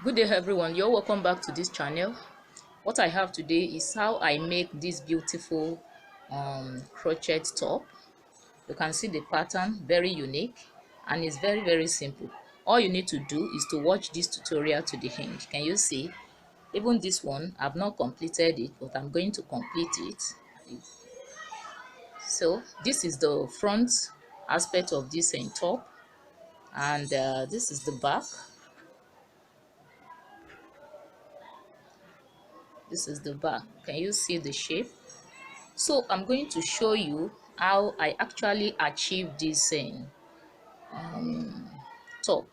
Good day everyone, you're welcome back to this channel. What I have today is how I make this beautiful crochet top. You can see the pattern, very unique, and it's very simple. All you need to do is to watch this tutorial to the end. Can you see? Even this one, I've not completed it, but I'm going to complete it. So this is the front aspect of this top, and this is the back. This is the back. Can you see the shape? So I'm going to show you how I actually achieve this top.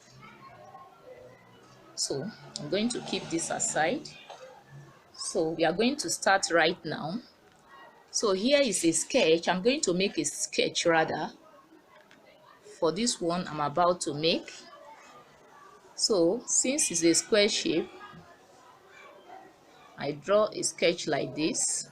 So I'm going to keep this aside. So we are going to start right now. So here is a sketch. I'm going to make a sketch rather for this one I'm about to make. So since it's a square shape, I draw a sketch like this.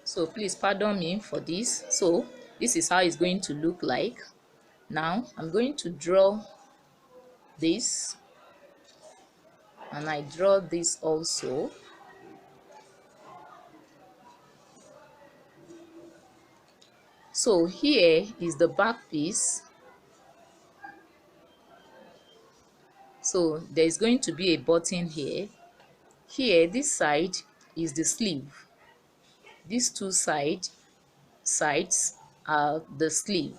So please pardon me for this. So this is how it's going to look like. Now I'm going to draw this, and I draw this also. So here is the back piece. So there is going to be a button here. Here, this side is the sleeve. These two sides are the sleeve.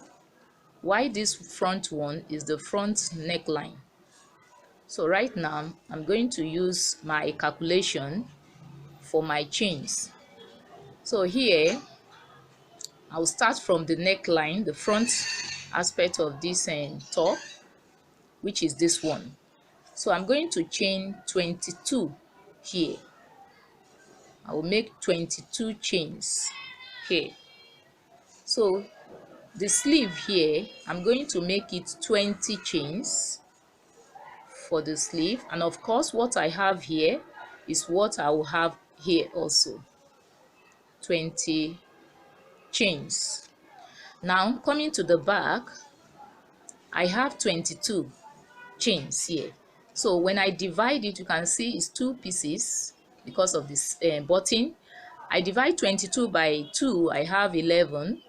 While this front one is the front neckline. So right now, I'm going to use my calculation for my chains. So here, I'll start from the neckline, the front aspect of this top, which is this one. So I'm going to chain 22 here. I will make 22 chains here. So the sleeve here, I'm going to make it 20 chains for the sleeve, and of course what I have here is what I will have here also, 20 chains. Now coming to the back, I have 22 chains here. So when I divide it, you can see it's two pieces because of this button. I divide 22 by 2, I have 11.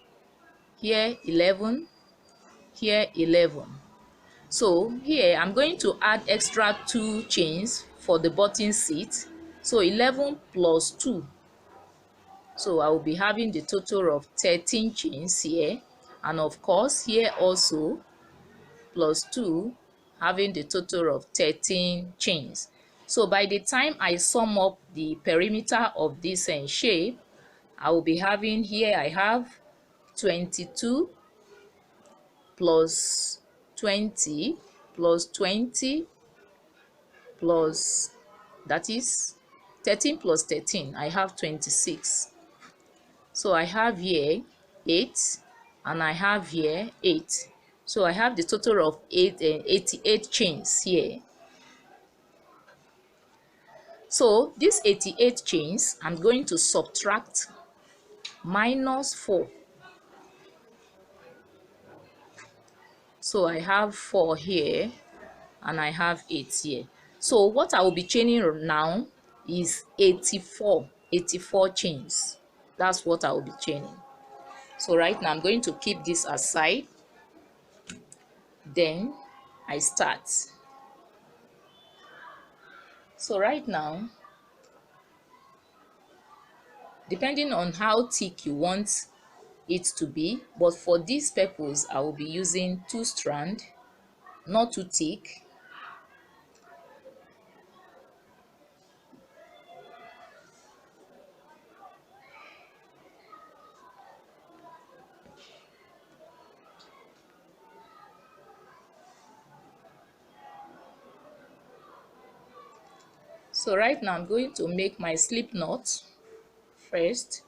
Here 11, here 11. So here I'm going to add extra 2 chains for the button seat. So 11 plus 2. So I will be having the total of 13 chains here, and of course here also plus 2, having the total of 13 chains. So by the time I sum up the perimeter of this shape, I will be having here, I have 22 plus 20 plus 20 plus, that is 13 plus 13, I have 26. So I have here 8, and I have here 8. So I have the total of 88 chains here. So these 88 chains, I'm going to subtract minus 4. So I have 4 here, and I have 8 here. So what I will be chaining now is 84 chains. That's what I will be chaining. So right now I'm going to keep this aside. Then I start. So right now, depending on how thick you want it to be, but for this purpose I will be using 2 strands, not too thick. So right now I'm going to make my slip knot first.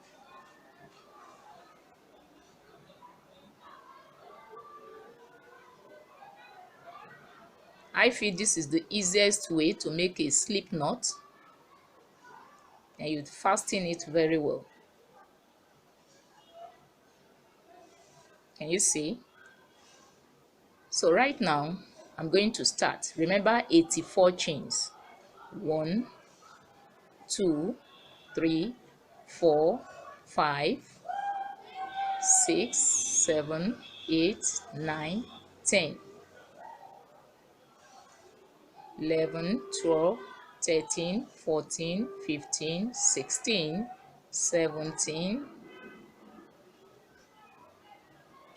I feel this is the easiest way to make a slip knot. and you fasten it very well. Can you see? So right now I'm going to start. Remember, 84 chains. 1, 2, 3, 4, 5, 6, 7, 8, 9, 10, 11, 12, 13, 14, 15, 16, 17,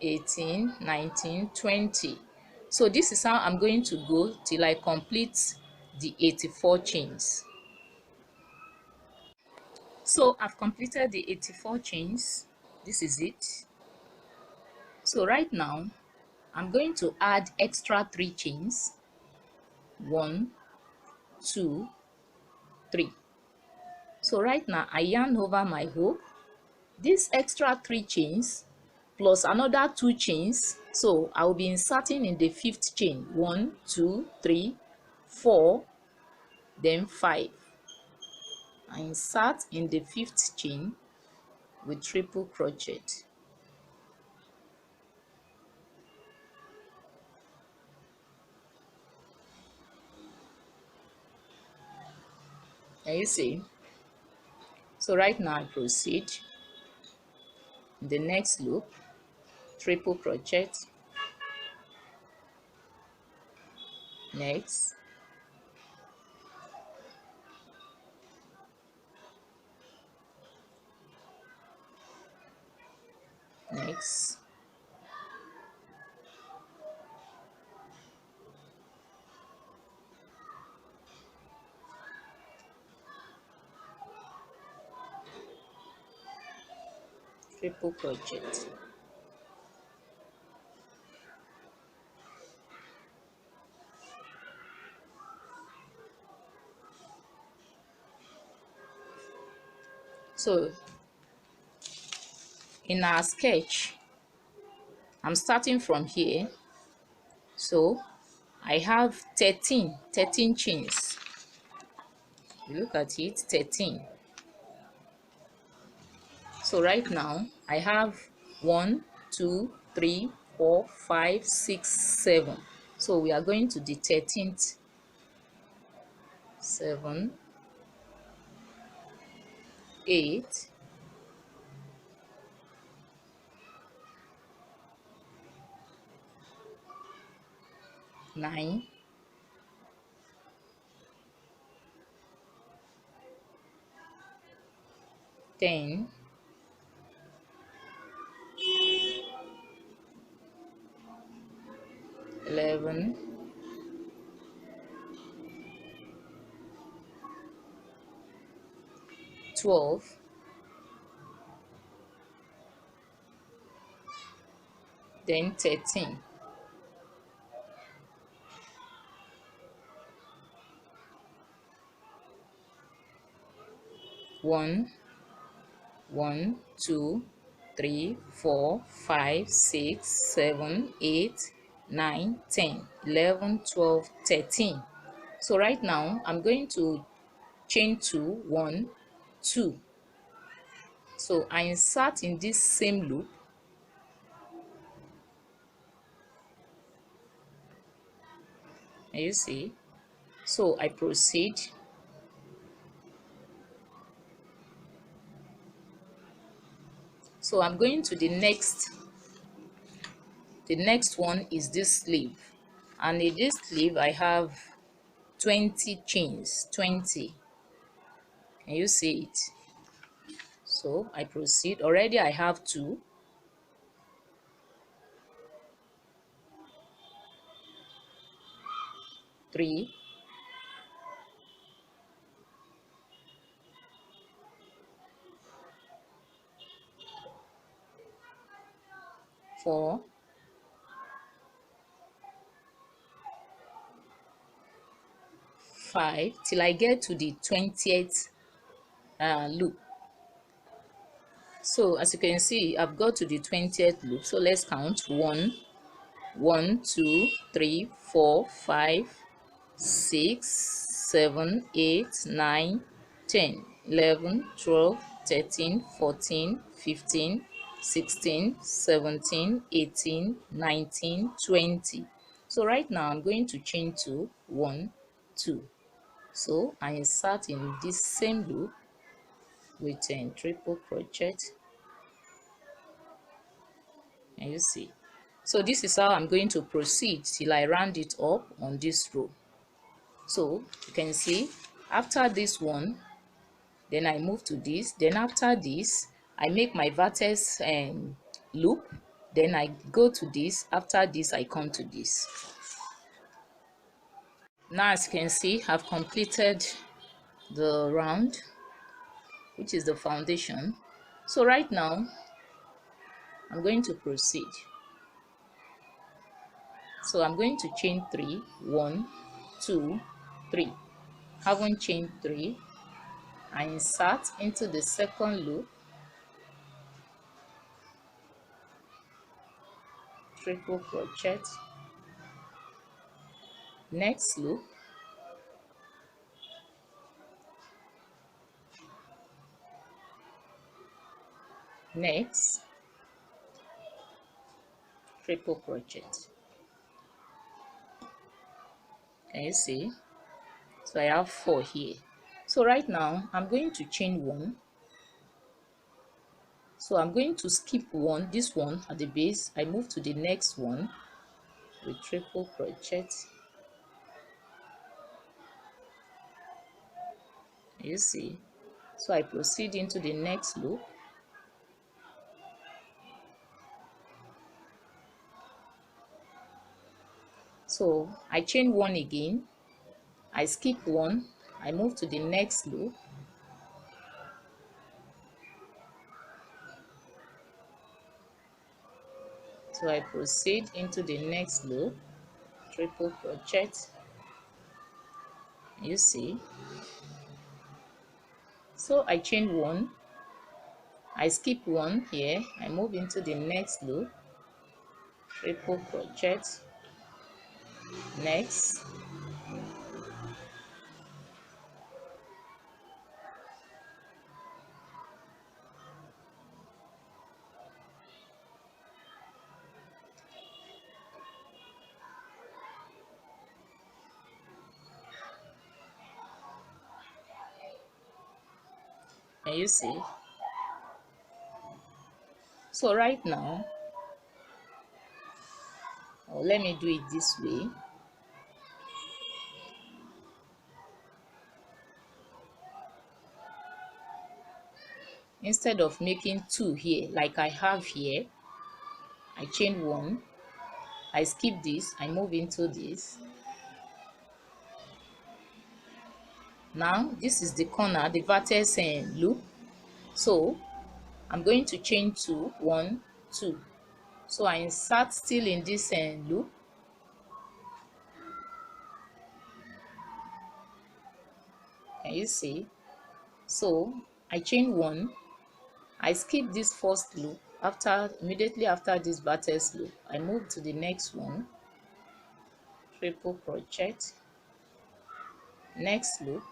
18, 19, 20. So this is how I'm going to go till I complete the 84 chains. So I've completed the 84 chains. This is it. So right now I'm going to add extra 3 chains. 1, 2, 3. So right now I yarn over my hook. This extra 3 chains plus another 2 chains, so I will be inserting in the 5th chain. 1, 2, 3, 4, then 5. I insert in the 5th chain with triple crochet. Can you see? So right now I proceed in the next loop, triple crochet, next, next, triple crochet. So in our sketch, I'm starting from here. So I have 13 chains. You look at it, 13. So right now I have 1, 2, 3, 4, 5, 6, 7. So we are going to the 13th. 7, 8, 9, 10, 11, 12, then 13. 1, 1, 2, 3, 4, 5, 6, 7, 8, 9, 10, 11, 12, 13. So right now I'm going to chain 2, 1, 2. So I insert in this same loop. And you see, so I proceed. So I'm going to the next one is this sleeve, and in this sleeve I have 20 chains. 20. Can you see it? So I proceed. Already I have 2, 3, 4, 5 till I get to the 20th loop. So as you can see, I've got to the 20th loop. So let's count. 1, 1, 2, 3, 4, 5, 6, 7, 8, 9, 10, 11, 12, 13, 14, 15, 16, 17, 18, 19, 20. So right now I'm going to chain 2, 1, 2. So I insert in this same loop with a triple crochet, and you see. So this is how I'm going to proceed till I round it up on this row. So you can see after this one, then I move to this, then after this I make my vertex loop, then I go to this, after this I come to this. Now as you can see, I've completed the round, which is the foundation. So right now I'm going to proceed. So I'm going to chain 3, 1, 2, 3. Haven't chained 3, I insert into the second loop, triple crochet, next loop, next, triple crochet. Can you see? So I have 4 here. So right now I'm going to chain 1. So I'm going to skip one, this one at the base. I move to the next one with triple crochet. You see? So I proceed into the next loop. So I chain 1 again, I skip 1, I move to the next loop. So I proceed into the next loop, triple crochet. You see? So I chain 1, I skip 1 here, I move into the next loop, triple crochet, next, and you see? So right now, let me do it this way. Instead of making 2 here like I have here, I chain 1, I skip this, I move into this. Now this is the corner, the vertex loop. So I'm going to chain 2, 1, 2. So I insert still in this loop. Can you see? So I chain 1, I skip this first loop. Immediately after this vertex loop, I move to the next one, triple crochet, next loop,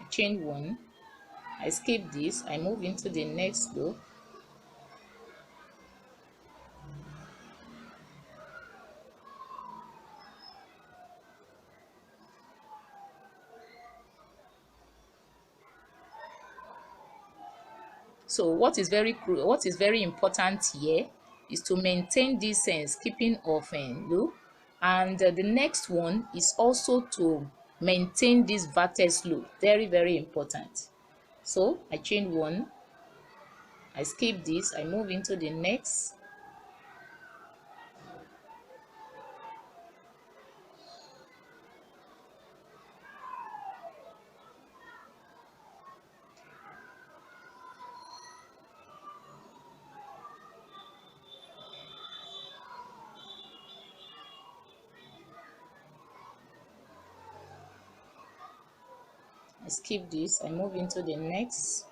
I chain 1, I skip this, I move into the next loop, so what is very important here is to maintain this skipping of loop, and the next one is also to maintain this vertex loop, very important. So I chain 1, I skip this, I move into the next, I skip this, I move into the next,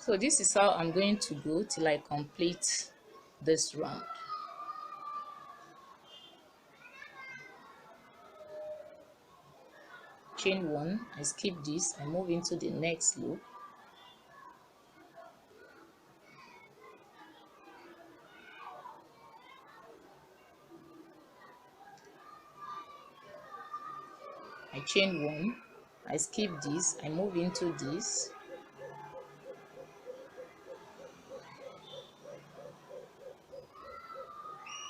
So this is how I'm going to go till I complete this round. Chain 1, I skip this, I move into the next loop. I chain 1, I skip this, I move into this.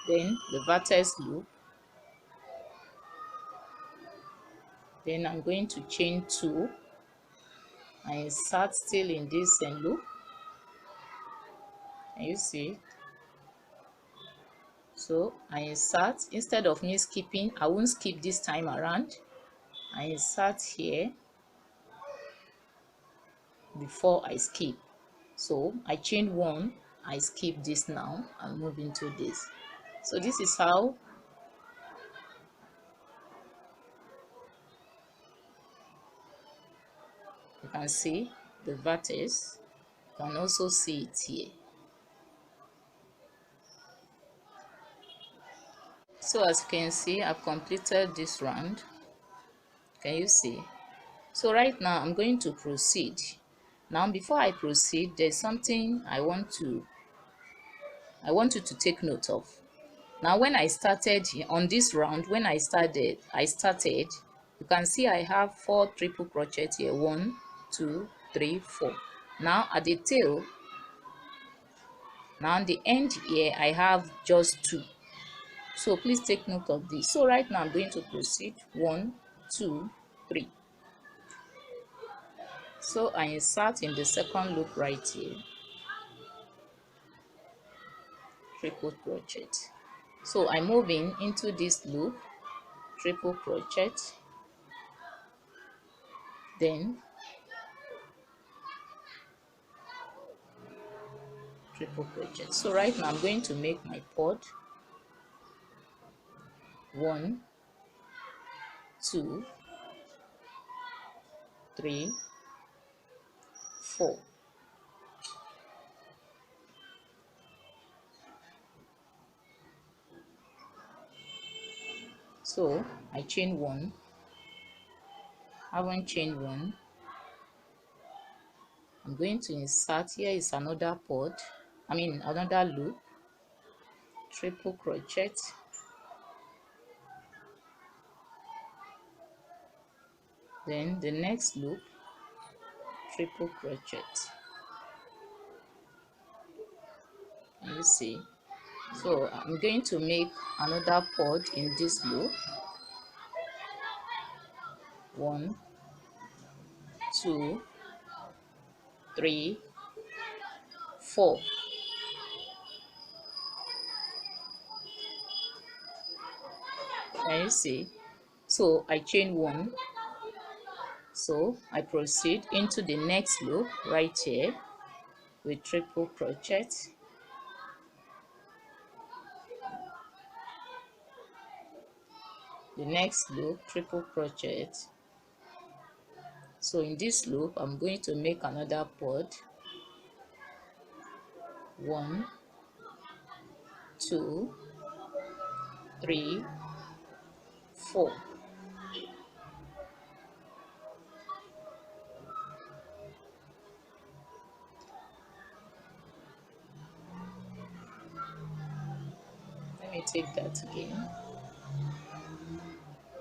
Then the vertex loop. Then I'm going to chain 2. I insert still in this same loop. Can you see? So I insert, instead of me skipping, I won't skip this time around. I insert here before I skip. So I chain 1, I skip this now and move into this. So this is how you can see the vertex. You can also see it here. So as you can see, I've completed this round. Can you see? So right now I'm going to proceed. Now before I proceed, there's something I want you to take note of. Now when I started on this round, when I started, you can see I have 4 triple crochet here. 1, 2, 3, 4. Now at the tail, now on the end here, I have just 2. So please take note of this. So right now I'm going to proceed. 1, 2, 3. So I insert in the second loop right here, triple crochet. So I move into this loop, triple crochet, then triple crochet. So right now I'm going to make my pod. 1, 2, 3, 4. So I chain 1, haven't chained 1. I'm going to insert, here is another pod, another loop, triple crochet, then the next loop, triple crochet. Can you see? So I'm going to make another pod in this loop. 1, 2, 3, 4. Can you see? So I chain 1. So I proceed into the next loop right here with triple crochet. The next loop, triple crochet. So in this loop I'm going to make another pod. 1, 2, 3, 4. Let me take that again.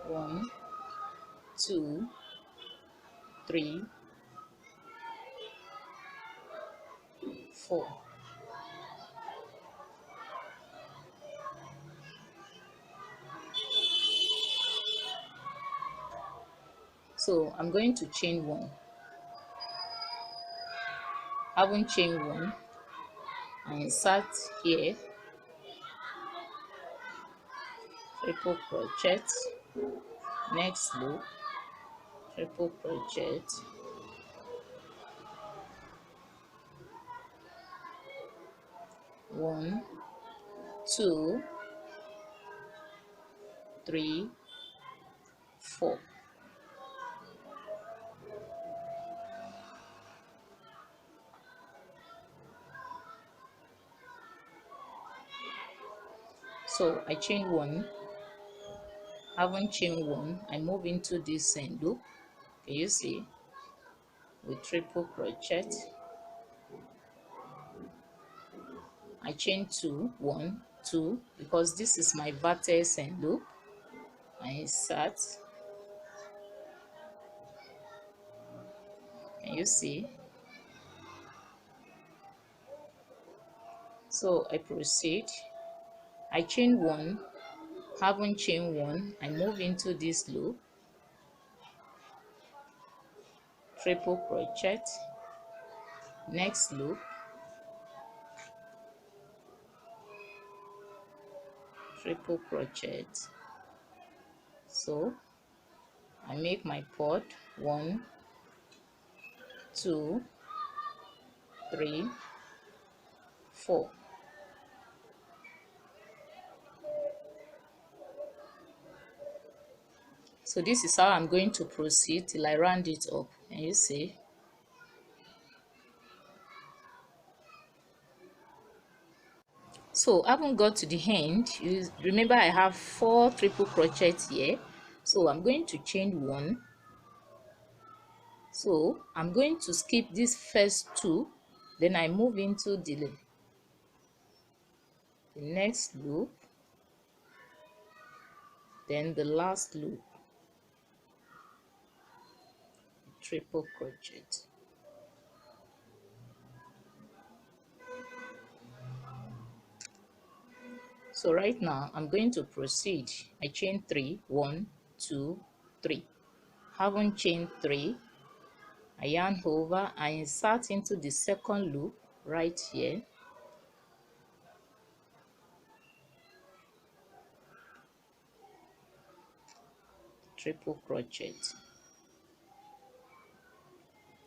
1, 2, 3, 4. So I'm going to chain 1. Haven't chained 1. I insert here, triple crochet, next loop, triple crochet, 1, 2, 3, 4. So I chain one, haven't chained one, I move into this loop. Can you see? With triple crochet, I chain two, one, two, because this is my vertex and loop. I insert. Can you see? So I proceed. I chain one, haven't chained one, I move into this loop, triple crochet, next loop, triple crochet. So I make my pot, 1, 2, 3, 4. So this is how I'm going to proceed till I round it up. And you see, so I haven't got to the end. You remember I have 4 triple crochets here, so I'm going to chain one. So I'm going to skip these first 2, then I move into the next loop, then the last loop, triple crochet. So right now I'm going to proceed. I chain 3, 1, 2, 3. Haven't chained 3. I yarn over, I insert into the second loop right here, triple crochet.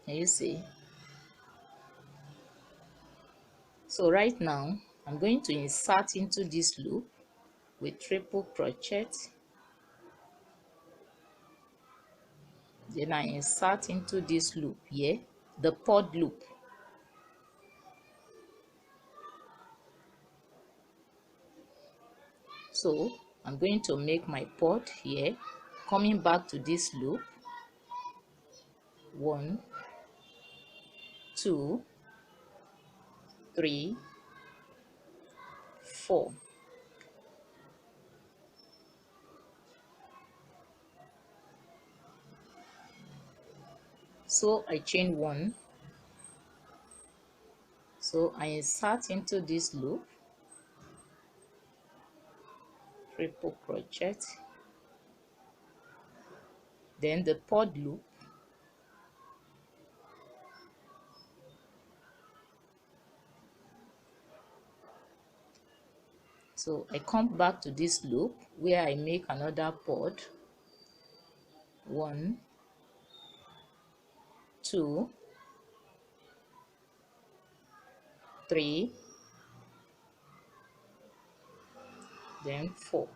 Can you see? So right now I'm going to insert into this loop with triple crochet, then I insert into this loop here, the pod loop. So I'm going to make my pod here, coming back to this loop, 1, 2, 3, 4. So I chain 1, so I insert into this loop, triple crochet, then the pod loop, so I come back to this loop where I make another pod, 1, 2, 3, then 4.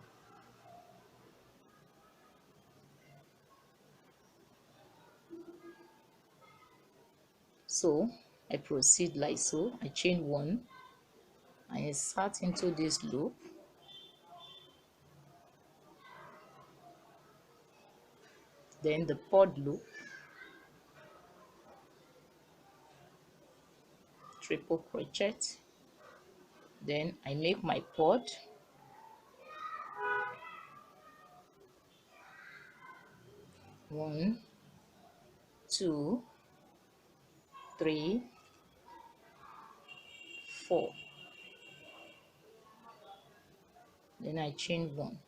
So I proceed like so. I chain 1, I insert into this loop, then the pod loop, triple crochet, then I make my pod, 1, 2, 3, 4. Then I chain 1.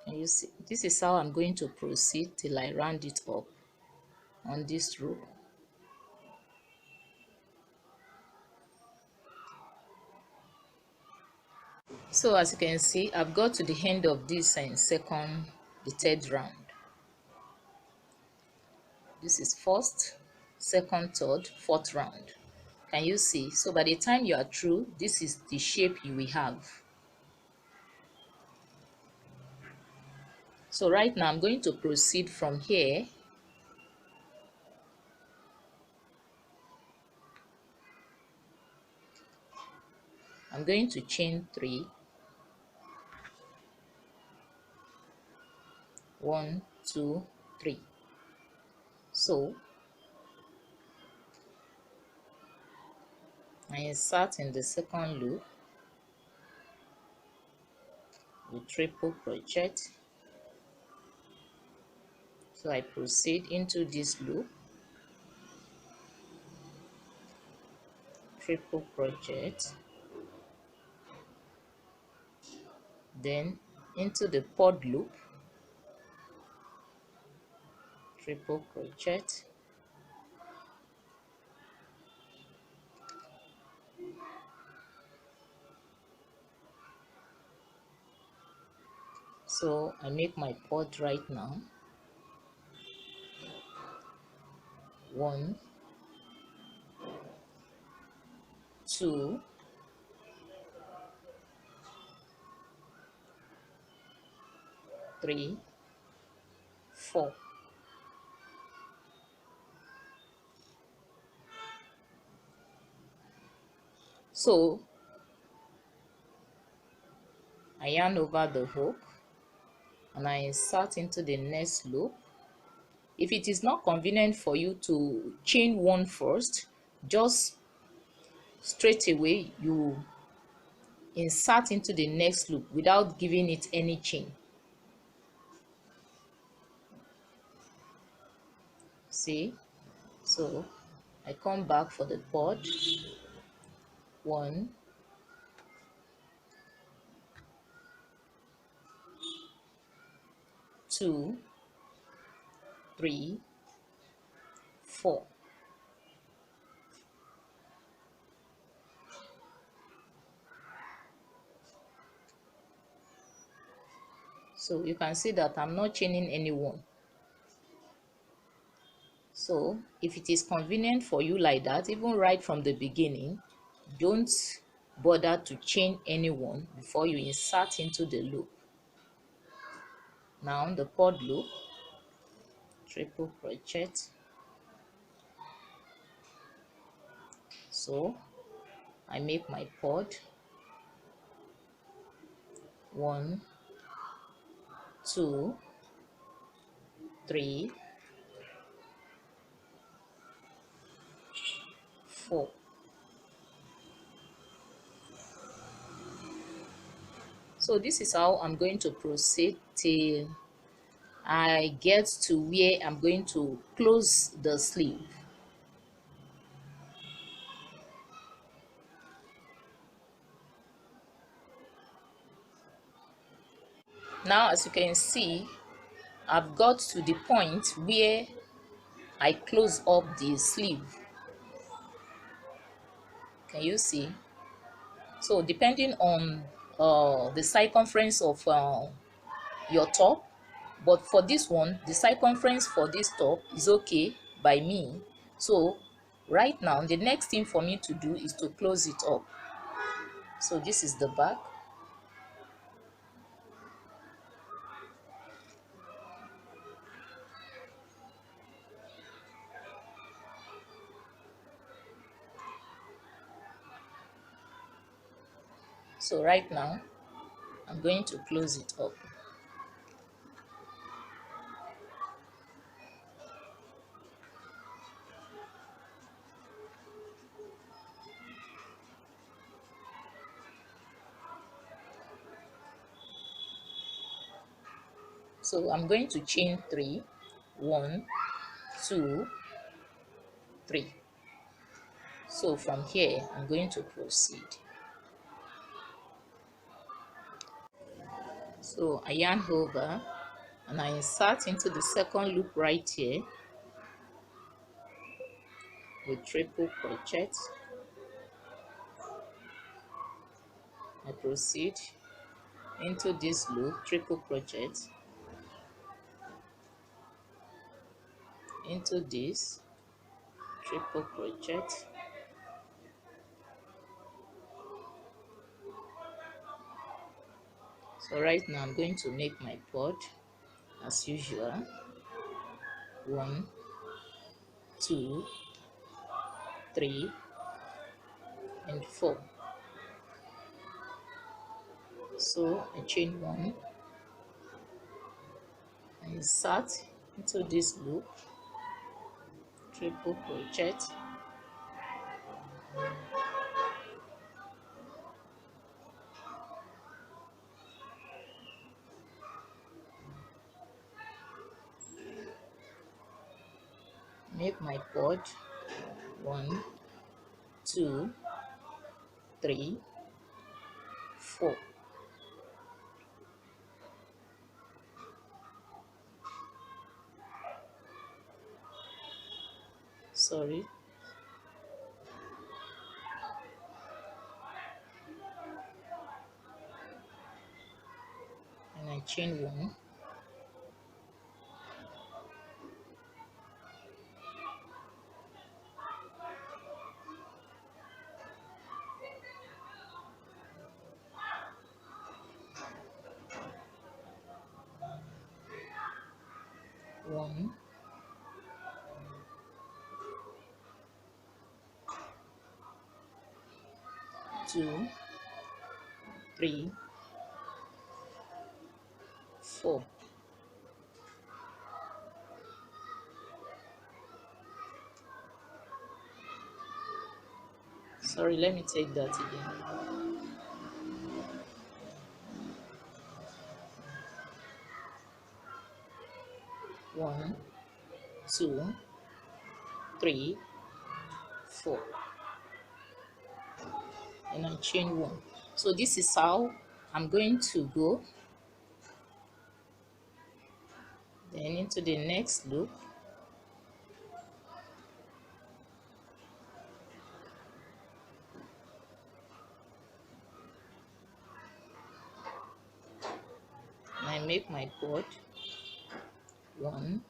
And you see, this is how I'm going to proceed till I round it up on this row. So as you can see, I've got to the end of this the third round. This is first, second, third, fourth round. Can you see? So by the time you are through, this is the shape you will have. So right now I'm going to proceed from here. I'm going to chain 3. 1, 2, 3. So I insert in the second loop with triple crochet. So I proceed into this loop, triple crochet, then into the third loop, triple crochet, so I make my pod right now. 1, 2, 3, 4. So I yarn over the hook and I insert into the next loop. If it is not convenient for you to chain one first, just straight away you insert into the next loop without giving it any chain. See? So I come back for the pod. 1, 2, 3, 4. So you can see that I'm not chaining anyone. So if it is convenient for you like that, even right from the beginning, don't bother to chain anyone before you insert into the loop. Now the pod loop, triple crochet. So I make my pod. 1, 2, 3, 4. So this is how I'm going to proceed till I get to where I'm going to close the sleeve. Now, as you can see, I've got to the point where I close up the sleeve. Can you see? So depending on the circumference of your top, but for this one, the circumference for this top is okay by me. So right now, the next thing for me to do is to close it up. So this is the back. So right now, I'm going to close it up. So I'm going to chain 3. 1, 2, 3. So from here, I'm going to proceed. So I yarn over and I insert into the second loop right here with triple crochet. I proceed into this loop, triple crochet, into this, triple crochet, so right now I'm going to make my pod as usual. 1, 2, 3, and 4. So I chain one, I insert into this loop, triple crochet, make my cord 1, 2, 3, 4. Sorry, and I chain one, one, 2, 3, 4. Sorry, let me take that again. 1, 2, 3, 4, and I chain one. So this is how I'm going to go. Then into the next loop, and I make my cord 1,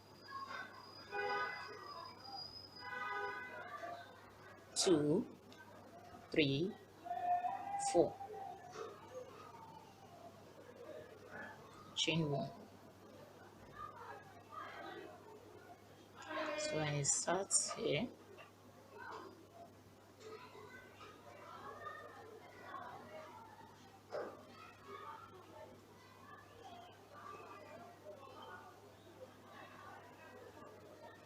2, 3, 4, chain one. So I insert here,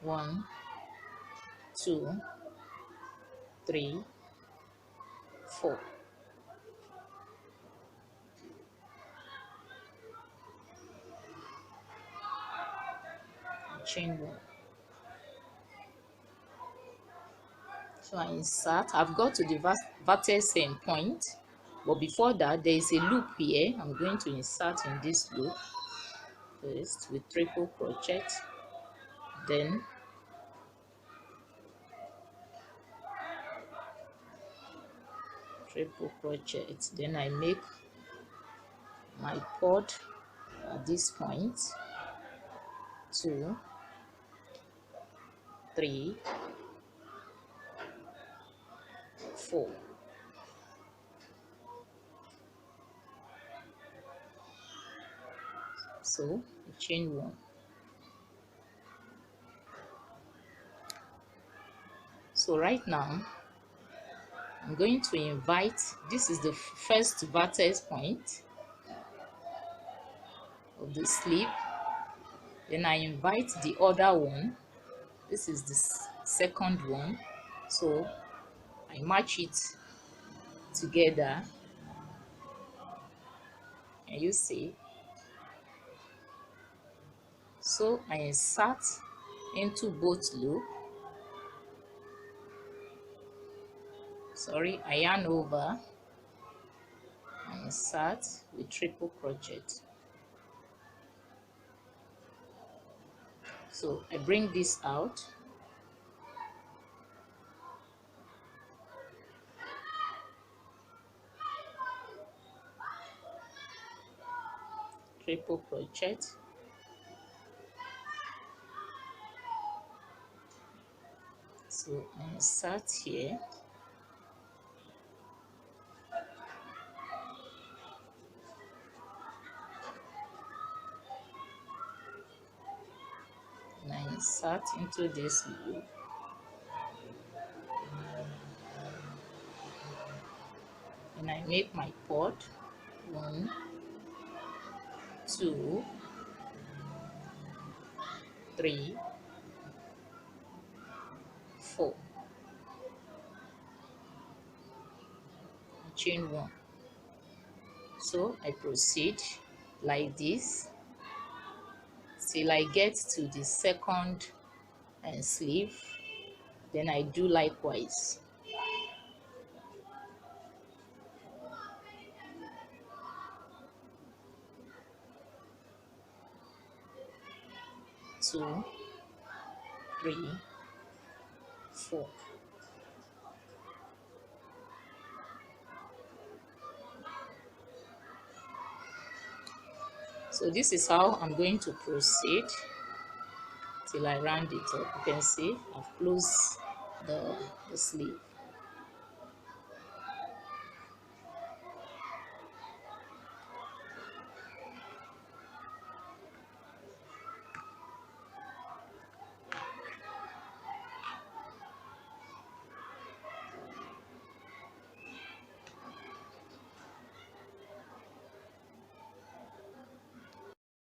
one, 2, 3, 4. Chain one. So I insert. I've got to the vertex end point, but before that there is a loop here. I'm going to insert in this loop first with triple crochet, then triple crochet, then I make my cord at this point, 2, 3, 4. So chain one. So right now I'm going to invite, this is the first vertex point of the sleeve, then I invite the other one. This is the second one, so I match it together, and you see, so I insert into both loop, sorry, I yarn over, I insert with triple crochet. So I bring this out, triple crochet, so I insert here, and I insert into this loop, and I make my cord 1, 2, 3, 4. Chain 1. So I proceed like this till I get to the second sleeve. Then I do likewise. Two, 3, 4. So this is how I'm going to proceed till I round it up. You can see I've closed the sleeve.